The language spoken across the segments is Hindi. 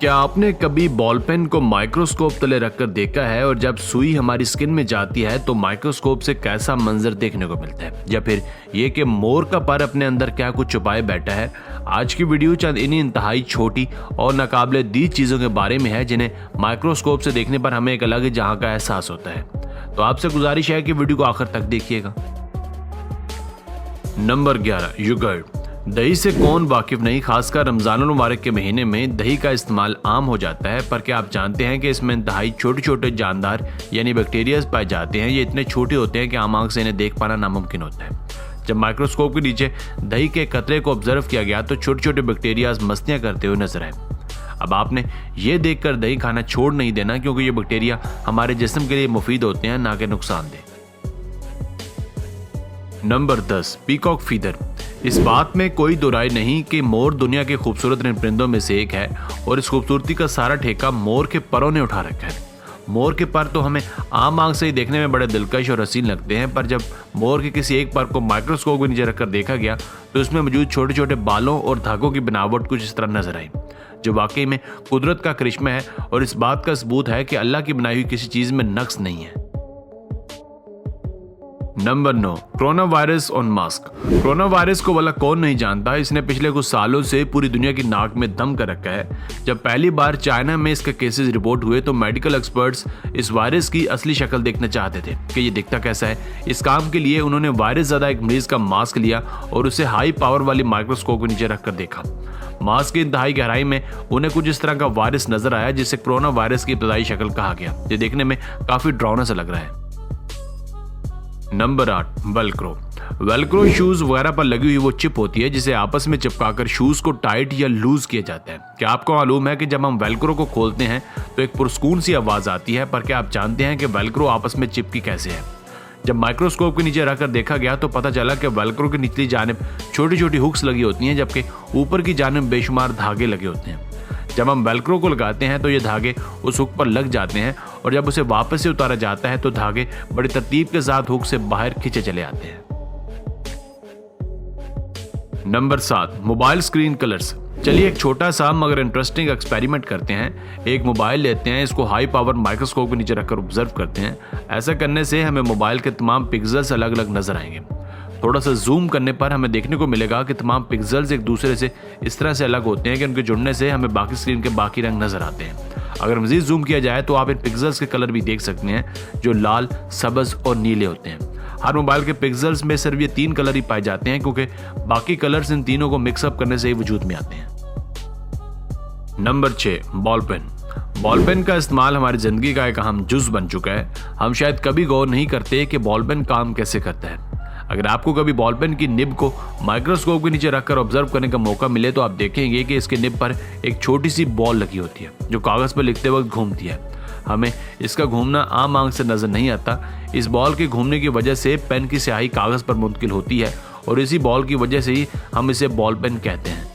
क्या आपने कभी बॉल पेन को माइक्रोस्कोप तले रखकर देखा है और जब सुई हमारी स्किन में जाती है तो माइक्रोस्कोप से कैसा मंजर देखने को मिलता है, या फिर ये कि मोर का पर अपने अंदर क्या कुछ छुपाए बैठा है। आज की वीडियो चंद इन्हीं इंतहाई छोटी और नाकाबिले दीद चीज़ों के बारे में है जिन्हें माइक्रोस्कोप से देखने पर हमें एक अलग ही जहां का एहसास होता है। तो आपसे गुजारिश है कि वीडियो को आखिर तक देखिएगा। Number 11, yogurt. दही से कौन वाकिफ नहीं, खासकर रमजानुल मुबारक के महीने में दही का इस्तेमाल आम हो जाता है। पर क्या आप जानते हैं कि इसमें इंतहाई छोटे छोटे जानदार यानी बैक्टीरियाज पाए जाते हैं। ये इतने छोटे होते हैं कि आम आंख से इन्हें देख पाना नामुमकिन होता है। जब माइक्रोस्कोप के नीचे दही के कतरे को ऑब्जर्व किया गया तो छोटे छोटे बैक्टीरियाज मस्तियां करते हुए नजर आए। अब आपने ये देखकर दही खाना छोड़ नहीं देना, क्योंकि ये बैक्टीरिया हमारे जिस्म के लिए मुफीद होते हैं, ना कि नुकसानदेह। Number 10, peacock feather. इस बात में कोई दो राय नहीं कि मोर दुनिया के खूबसूरत परिंदों में से एक है और इस खूबसूरती का सारा ठेका मोर के परों ने उठा रखा है। मोर के पर तो हमें आम आंख से ही देखने में बड़े दिलकश और हसीन लगते हैं, पर जब मोर के किसी एक पर को माइक्रोस्कोप के नीचे रखकर देखा गया तो उसमें मौजूद छोटे छोटे बालों और धागों की बनावट कुछ इस तरह नजर आई, जो वाकई में कुदरत का करिश्मा है और इस बात का सबूत है कि अल्लाह की बनाई हुई किसी चीज में नक्स नहीं है। Number 9, corona virus on mask. Corona virus को वाला कौन नहीं जानता। इसने पिछले कुछ सालों से पूरी दुनिया की नाक में दम कर रखा है। जब पहली बार चाइना में इसके केसेस रिपोर्ट हुए तो मेडिकल एक्सपर्ट्स इस वायरस की असली शक्ल देखना चाहते थे कि ये दिखता कैसा है। इस काम के लिए उन्होंने वायरस ज्यादा एक मरीज का मास्क लिया और उसे हाई पावर वाली माइक्रोस्कोप के नीचे रखकर देखा। मास्क की इंतहाई गहराई में उन्हें कुछ इस तरह का वायरस नजर आया जिसे कोरोना वायरस की इब्तदाई शक्ल कहा गया। ये देखने में काफी डरावना सा लग रहा है। Number 8, Velcro. वेलक्रो शूज वगैरह पर लगी हुई वो चिप होती है जिसे आपस में चिपकाकर शूज को टाइट या लूज किया जाता है। क्या आपको मालूम है कि जब हम वेलक्रो को खोलते हैं तो एक पुरस्कून सी आवाज आती है, पर क्या आप जानते हैं कि वेलक्रो आपस में चिपकी कैसे है। जब माइक्रोस्कोप के नीचे रखकर देखा गया तो पता चला कि वेलक्रो की निचली जानिब छोटी छोटी हुक्स लगी होती हैं, जबकि ऊपर की जानिब बेशुमार धागे लगे होते हैं। जब हम वेलक्रो को लगाते हैं तो ये धागे उस हुक पर लग जाते हैं और जब उसे वापस से उतारा जाता है तो धागे बड़ी तरतीब के साथ हुक से बाहर खींचे चले आते हैं। Number 7, mobile screen colours. चलिए एक छोटा सा मगर इंटरेस्टिंग एक्सपेरिमेंट करते हैं। एक मोबाइल लेते हैं, इसको हाई पावर माइक्रोस्कोप के नीचे रखकर ऑब्जर्व करते हैं। ऐसा करने से हमें मोबाइल के तमाम पिक्सल्स अलग अलग नजर आएंगे। थोड़ा सा जूम करने पर हमें देखने को मिलेगा कि तमाम पिक्सल्स एक दूसरे से इस तरह से अलग होते हैं कि उनके जुड़ने से हमें बाकी स्क्रीन के बाकी रंग नजर आते हैं। अगर मजीद जूम किया जाए तो आप इन पिक्सल्स के कलर भी देख सकते हैं, जो लाल, सब्ज और नीले होते हैं। हर मोबाइल के पिक्सल्स में सिर्फ ये 3 कलर ही पाए जाते हैं, क्योंकि बाकी कलर्स इन तीनों को मिक्सअप करने से ही वजूद में आते हैं। Number 6, ball pen. Ball pen का इस्तेमाल हमारी जिंदगी का एक अहम जुज बन चुका है। हम शायद कभी गौर नहीं करते कि बॉल पेन काम कैसे करता है। अगर आपको कभी बॉल पेन की निब को माइक्रोस्कोप के नीचे रखकर ऑब्जर्व करने का मौका मिले तो आप देखेंगे कि इसके निब पर एक छोटी सी बॉल लगी होती है जो कागज पर लिखते वक्त घूमती है। हमें इसका घूमना आम आंख से नजर नहीं आता। इस बॉल के घूमने की वजह से पेन की स्याही कागज पर मुंतकिल होती है और इसी बॉल की वजह से ही हम इसे बॉल पेन कहते हैं।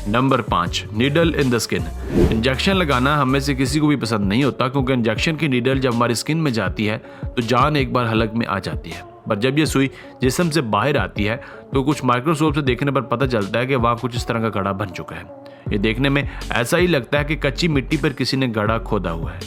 Number 5, needle in the skin. Injection लगाना हमें से किसी को भी पसंद नहीं होता, क्योंकि इंजेक्शन की नीडल जब हमारी स्किन में जाती है तो जान एक बार हलक में आ जाती है। पर जब ये सुई जिस्म से बाहर आती है तो कुछ माइक्रोस्कोप से देखने पर पता चलता है कि वहाँ कुछ इस तरह का गड्ढा बन चुका है। ये देखने में ऐसा ही लगता है कि कच्ची मिट्टी पर किसी ने गड्ढा खोदा हुआ है।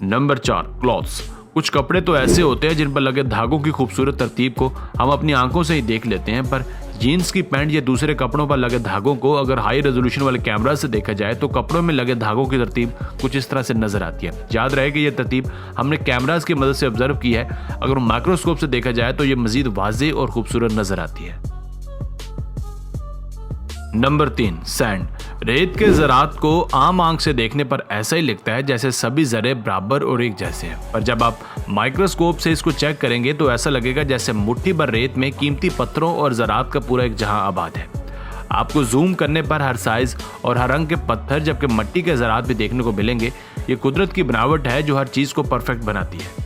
Number 4, clothes. कुछ कपड़े तो ऐसे होते हैं जिन पर लगे धागों की खूबसूरत तरतीब को हम अपनी आंखों से ही देख लेते हैं, पर जीन्स की पैंट या दूसरे कपड़ों पर लगे धागों को अगर हाई रेजोल्यूशन वाले कैमरा से देखा जाए तो कपड़ों में लगे धागों की तरतीब कुछ इस तरह से नजर आती है। याद रहे कि यह तरतीब हमने कैमरास की मदद से ऑब्जर्व की है। अगर माइक्रोस्कोप से देखा जाए तो यह मजीद वाज़ेह और खूबसूरत नजर आती है। Number 3, sand. रेत के ज़रात को आम आंख से देखने पर ऐसा ही लगता है जैसे सभी ज़रे बराबर और एक जैसे हैं, पर जब आप माइक्रोस्कोप से इसको चेक करेंगे तो ऐसा लगेगा जैसे मुट्ठी भर रेत में कीमती पत्थरों और ज़रात का पूरा एक जहां आबाद है। आपको जूम करने पर हर साइज और हर रंग के पत्थर जबकि मिट्टी के ज़रात भी देखने को मिलेंगे। ये कुदरत की बनावट है जो हर चीज को परफेक्ट बनाती है।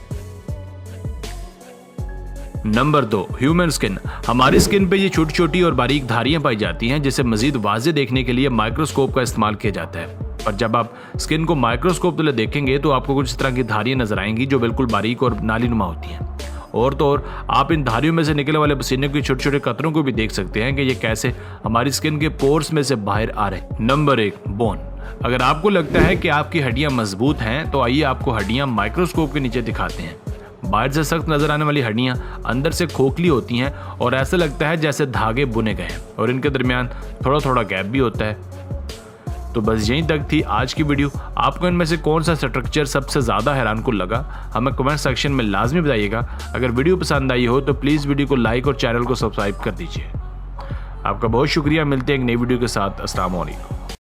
Number 2, human skin. हमारी स्किन पे ये छोटी छोटी और बारीक धारियां पाई जाती हैं जिसे मजीद वाज़ेह देखने के लिए माइक्रोस्कोप का इस्तेमाल किया जाता है। पर जब आप स्किन को माइक्रोस्कोप तले देखेंगे तो आपको कुछ इस तरह की धारियां नजर आएंगी जो बिल्कुल बारीक और नालीनुमा होती हैं। और तो और आप इन धारियों में से निकलने वाले पसीने के छोटे छोटे कतरों को भी देख सकते हैं कि ये कैसे हमारी स्किन के पोर्स में से बाहर आ रहे हैं। Number 1, bone. अगर आपको लगता है कि आपकी हड्डियां मजबूत हैं तो आइए आपको हड्डियां माइक्रोस्कोप के नीचे दिखाते हैं। बाहर से सख्त नजर आने वाली हड्डियां अंदर से खोखली होती हैं और ऐसा लगता है जैसे धागे बुने गए हैं और इनके दरमियान थोड़ा थोड़ा गैप भी होता है। तो बस यहीं तक थी आज की वीडियो। आपको इनमें से कौन सा स्ट्रक्चर सबसे ज़्यादा हैरान को लगा हमें कमेंट सेक्शन में लाजमी बताइएगा। अगर वीडियो पसंद आई हो तो प्लीज़ वीडियो को लाइक और चैनल को सब्सक्राइब कर दीजिए। आपका बहुत शुक्रिया। मिलते हैं एक नई वीडियो के साथ। अस्सलाम वालेकुम।